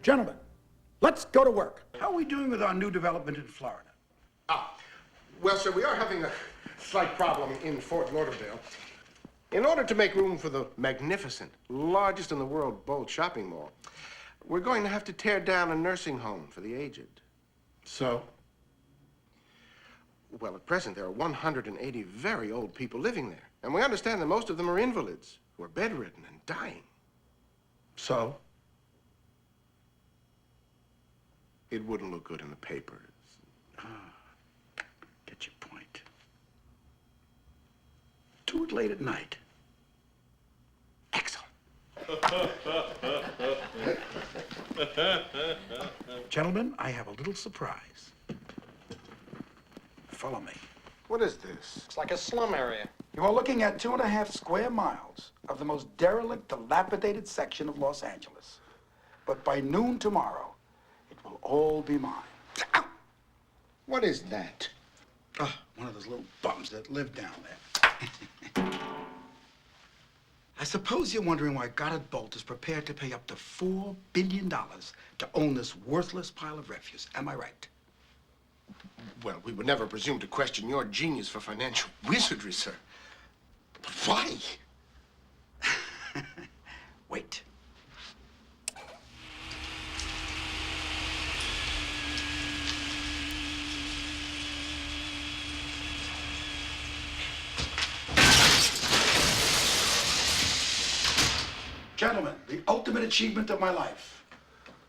Gentlemen, let's go to work. How are we doing with our new development in Florida? Well, sir, we are having a slight problem in Fort Lauderdale. In order to make room for the magnificent, largest in the world Bolt shopping mall, we're going to have to tear down a nursing home for the aged. So? Well, at present, there are 180 very old people living there. And we understand that most of them are invalids who are bedridden and dying. So? It wouldn't look good in the papers. Get your point. Do it late at night. Excellent. Gentlemen, I have a little surprise. Follow me. What is this? It's like a slum area. You are looking at 2.5 square miles of the most derelict, dilapidated section of Los Angeles. But by noon tomorrow, it will all be mine. Ow! What is that? Oh, one of those little bums that live down there. I suppose you're wondering why Goddard Bolt is prepared to pay up to $4 billion to own this worthless pile of refuse. Am I right? Well, we would never presume to question your genius for financial wizardry, sir. But why? Wait. Gentlemen, the ultimate achievement of my life.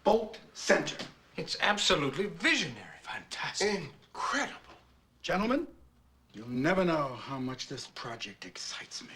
Bolt Center. It's absolutely visionary. Fantastic. Incredible. Gentlemen, you'll never know how much this project excites me.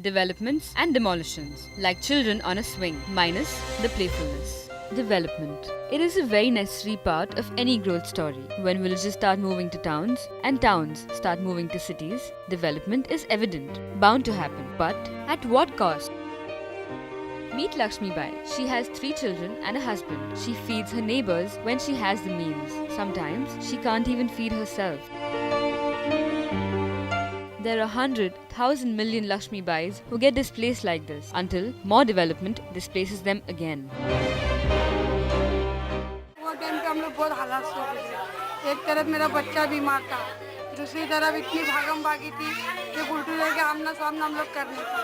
Developments and demolitions, like children on a swing, minus the playfulness. Development. It is a very necessary part of any growth story. When villages start moving to towns and towns start moving to cities, development is evident, bound to happen. But at what cost? Meet Lakshmi Bai. She has 3 children and a husband. She feeds her neighbors when she has the means. Sometimes she can't even feed herself. There are 100,000 million Lakshmi Bais who get displaced like this until more development displaces them again. वो time पे हम लोग बहुत हालात से गुजरे। एक तरफ मेरा बच्चा बीमार था, दूसरी तरफ इतनी भागम भागी थी कि उल्टी लेके आमना सामना हम लोग करने थे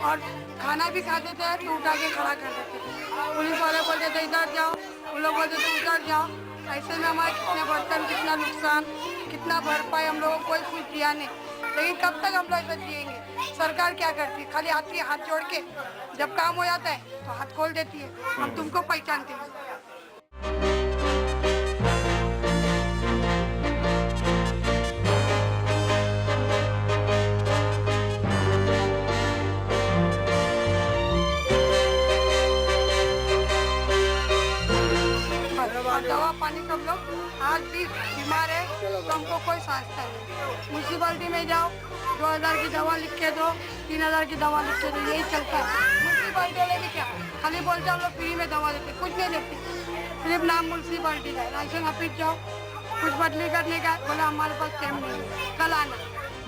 और खाना भी खाते थे तो उठा के खड़ा कर देते थे। पुलिस वाले बोलते थे इधर जाओ, वो लोग बोलते थे उधर जाओ। ऐसे में हमारे कितने बर्तन, कितना नुकसान, कितना भरपाई हम लोगों को कोई कुछ दिया नहीं। लेकिन कब तक हम लोग ऐसा जिएंगे? सरकार क्या करती है? खाली हाथ जोड़ के जब काम हो जाता है तो हाथ खोल देती है। हम तुमको पहचानते हैं। दवा पानी सब लोग आज भी बीमार है तो हमको कोई समझता नहीं। म्यूनसिपैलिटी में जाओ, 2000 की दवा लिख के दो, 3000 की दवा लिख के दो, यही चलता है। म्यूनसिपैलिटी वाले भी क्या खाली बोलते हम लोग फ्री में दवा देते, कुछ नहीं देते। सिर्फ नाम म्यूनसिपैलिटी का, राशन ऑफिस जाओ, कुछ बदली करने का बोला हमारे पास टाइम नहीं है, कल आना।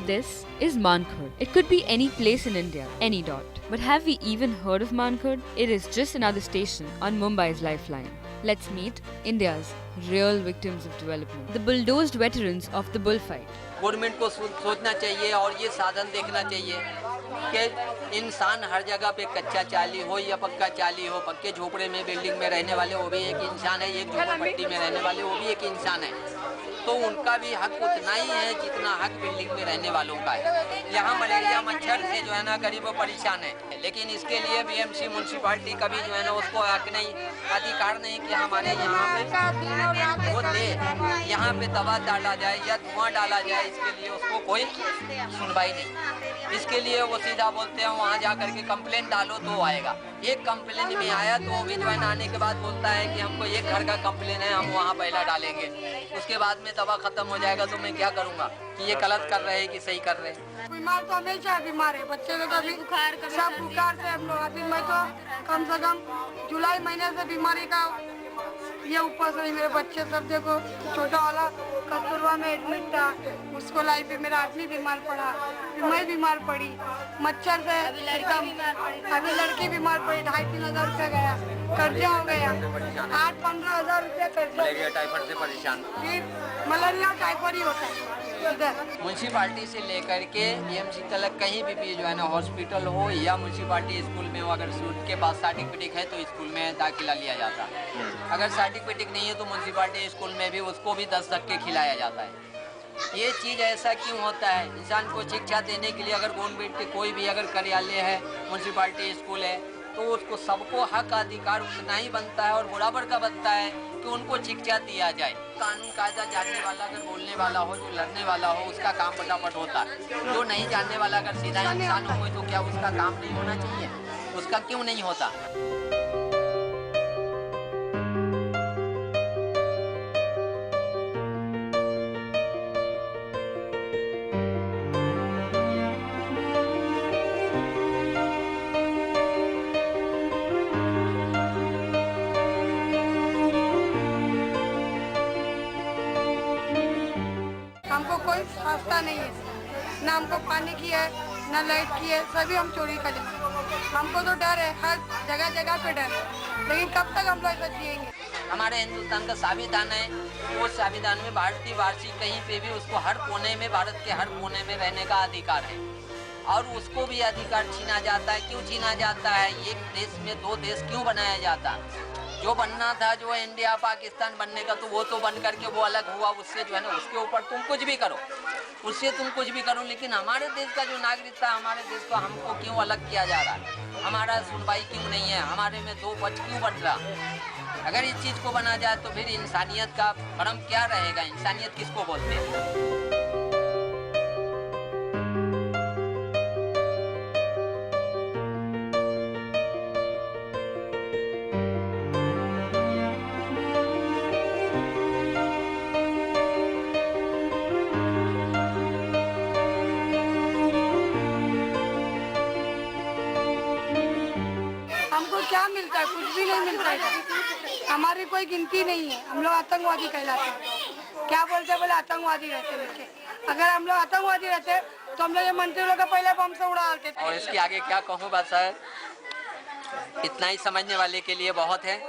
This is Mankhurd. It could be any place in India, any dot. But have we even heard of Mankhurd? It is just another station on Mumbai's lifeline. Let's meet India's real victims of development, the bulldozed veterans of the bullfight. Government को सोचना चाहिए और ये साधन देखना चाहिए कि इंसान हर जगह पे कच्चा चाली हो या पक्का चाली हो, पक्के झोपड़े में बिल्डिंग में रहने वाले वो भी एक इंसान है, एक झोपड़पट्टी में रहने वाले वो भी एक इंसान है। तो उनका भी हक उतना ही है जितना हक बिल्डिंग में रहने वालों का है। यहाँ मलेरिया मच्छर से जो है ना गरीब परेशान है, लेकिन इसके लिए बीएमसी म्यूनसिपालिटी कभी जो है ना उसको हक नहीं, अधिकार नहीं कि हमारे यहाँ पे वो दे, यहाँ पे दवा डाला जाए या धुआं डाला जाए, इसके लिए उसको कोई सुनवाई नहीं। इसके लिए वो सीधा बोलते हैं वहाँ जा करके कंप्लेंट डालो तो आएगा। एक कंप्लेंट में आया तो भी जो है ना आने के बाद बोलता है कि हमको एक घर का कंप्लेंट है, हम वहाँ पहला डालेंगे, उसके बाद में दवा खत्म हो जाएगा तो मैं क्या करूँगा कि ये गलत कर रहे हैं कि सही कर रहे हैं। बीमार तो हमेशा बीमार है, बच्चे लोग अभी सब बुखार से हम लोग अभी मैं तो कम से कम जुलाई महीने से बीमारी का ये ऊपर से मेरे बच्चे सब देखो, छोटा वाला कस्तूरबा में एडमिट था, उसको लाई पे मेरा आदमी बीमार पड़ा, फिर मैं बीमार पड़ी मच्छर से, अभी लड़की बीमार पड़ी, 2,500-3 हज़ार रुपया गया, कर्जा हो गया 8-15 हज़ार रुपया कर्जा। मलेरिया टाइफाइड से परेशान, फिर मलेरिया टाइफाइड ही होता है इधर। म्यूनसिपालिटी से लेकर के बीएमसी तक कहीं भी जो है ना हॉस्पिटल हो या म्यूनसिपालिटी स्कूल में हो, अगर उसके पास सर्टिफिकेट है तो स्कूल में दाखिला लिया जाता है, अगर सर्टिफिकेट नहीं है तो म्यूनसिपालिटी स्कूल में भी उसको भी 10 धक्के खिलाया जाता है। ये चीज़ ऐसा क्यों होता है? इंसान को शिक्षा देने के लिए अगर गवर्नमेंट के कोई भी अगर कार्यालय है, म्यूनसिपालिटी स्कूल है, तो उसको सबको हक अधिकार उतना ही बनता है और बराबर का बनता है कि उनको शिक्षा दिया जाए। कानून कायदा जानने वाला अगर बोलने वाला हो, जो लड़ने वाला हो, उसका काम फटाफट होता है। जो नहीं जानने वाला अगर सीधा इंसान हो तो क्या उसका काम नहीं होना चाहिए? उसका क्यों नहीं होता? हमको कोई रास्ता नहीं है, ना हमको पानी की है ना लाइट की है, सभी हम चोरी कर लेंगे। हमको तो डर है, हर जगह जगह पे डर है, लेकिन कब तक हम लोग ऐसा जिएंगे? हमारे हिंदुस्तान का संविधान है, वो संविधान में भारतीय वासी कहीं पे भी उसको हर कोने में, भारत के हर कोने में रहने का अधिकार है, और उसको भी अधिकार छीना जाता है। क्यों छीना जाता है? एक देश में 2 देश क्यों बनाया जाता? जो बनना था, जो इंडिया पाकिस्तान बनने का, तो वो तो बन करके वो अलग हुआ, उससे जो है ना उसके ऊपर तुम कुछ भी करो, उससे तुम कुछ भी करो, लेकिन हमारे देश का जो नागरिकता, हमारे देश को हमको क्यों अलग किया जा रहा है? हमारा सुनवाई क्यों नहीं है? हमारे में 2 पक्ष क्यों बन रहा? अगर इस चीज़ को बना जाए तो फिर इंसानियत का भ्रम क्या रहेगा? इंसानियत किसको बोलते हैं? क्या मिलता है? कुछ भी नहीं मिलता है। हमारी कोई गिनती नहीं है, हम लोग आतंकवादी कहलाते हैं। क्या बोलते हैं? बोले आतंकवादी रहते हैं। अगर हम लोग आतंकवादी रहते तो हम लोग ये मंत्री लोग का पहले बम से उड़ा डालते थे। और इसके आगे क्या कहूँ बस सर, इतना ही समझने वाले के लिए बहुत है।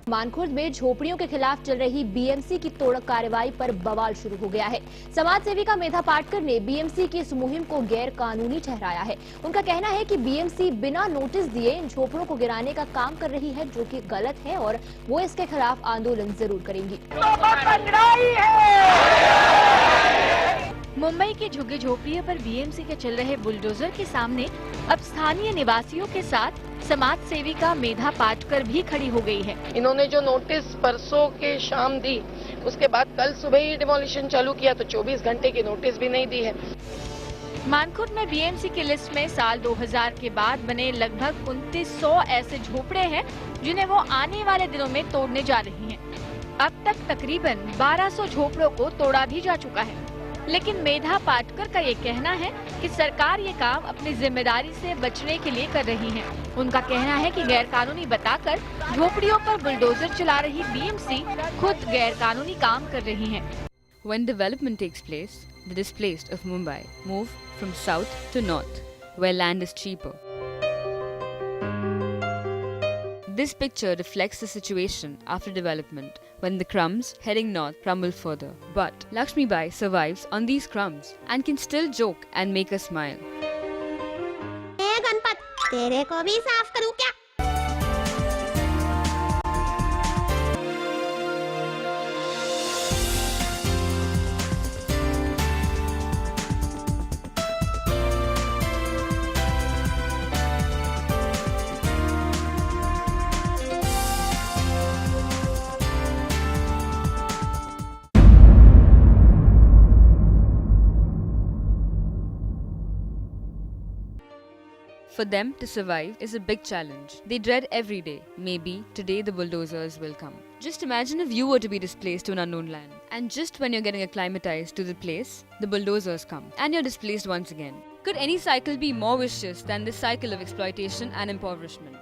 मानखुर्द में झोपड़ियों के खिलाफ चल रही बीएमसी की तोड़क कार्रवाई पर बवाल शुरू हो गया है। समाज सेविका मेधा पाटकर ने बीएमसी की इस मुहिम को गैर कानूनी ठहराया है। उनका कहना है कि बीएमसी बिना नोटिस दिए इन झोपड़ों को गिराने का काम कर रही है, जो कि गलत है और वो इसके खिलाफ आंदोलन जरूर करेंगी। मुंबई की झुग्गी झोपड़ियों पर बीएमसी के चल रहे बुलडोजर के सामने अब स्थानीय निवासियों के साथ समाज सेविका मेधा पाटकर भी खड़ी हो गई है। इन्होंने जो नोटिस परसों के शाम दी, उसके बाद कल सुबह ही डिमोलिशन चालू किया, तो 24 घंटे की नोटिस भी नहीं दी है। मानखुर्द में बीएमसी की लिस्ट में साल 2000 के बाद बने लगभग 2900 ऐसे झोपड़े हैं जिन्हें वो आने वाले दिनों में तोड़ने जा रही हैं। अब तक तकरीबन 1200 झोपड़ों को तोड़ा भी जा चुका है, लेकिन मेधा पाटकर का ये कहना है कि सरकार ये काम अपनी जिम्मेदारी से बचने के लिए कर रही है। उनका कहना है कि गैर कानूनी बताकर झोपड़ियों पर बुलडोजर चला रही बीएमसी खुद गैर कानूनी काम कर रही है। When development takes place, the displaced of Mumbai move from south to north. where land is cheaper. This picture reflects the situation after development, when the crumbs heading north crumble further. But Lakshmi Bai survives on these crumbs and can still joke and make us smile. ए गणपत, तेरे को भी साफ करूं क्या? For them to survive is a big challenge. They dread every day. Maybe today the bulldozers will come. Just imagine if you were to be displaced to an unknown land. And just when you're getting acclimatized to the place, the bulldozers come. And you're displaced once again. Could any cycle be more vicious than this cycle of exploitation and impoverishment?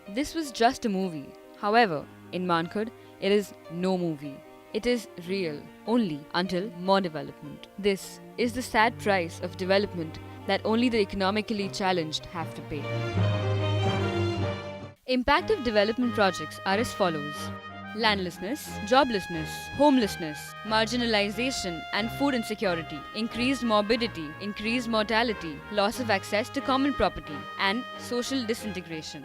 This was just a movie. However, in Mankhurd, it is no movie. It is real, only until more development. This is the sad price of development that only the economically challenged have to pay. Impact of development projects are as follows: landlessness, joblessness, homelessness, marginalization and food insecurity, increased morbidity, increased mortality, loss of access to common property, and social disintegration.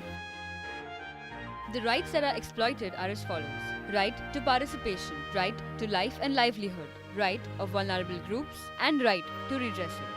The rights that are exploited are as follows: right to participation, right to life and livelihood, right of vulnerable groups, and right to redressal.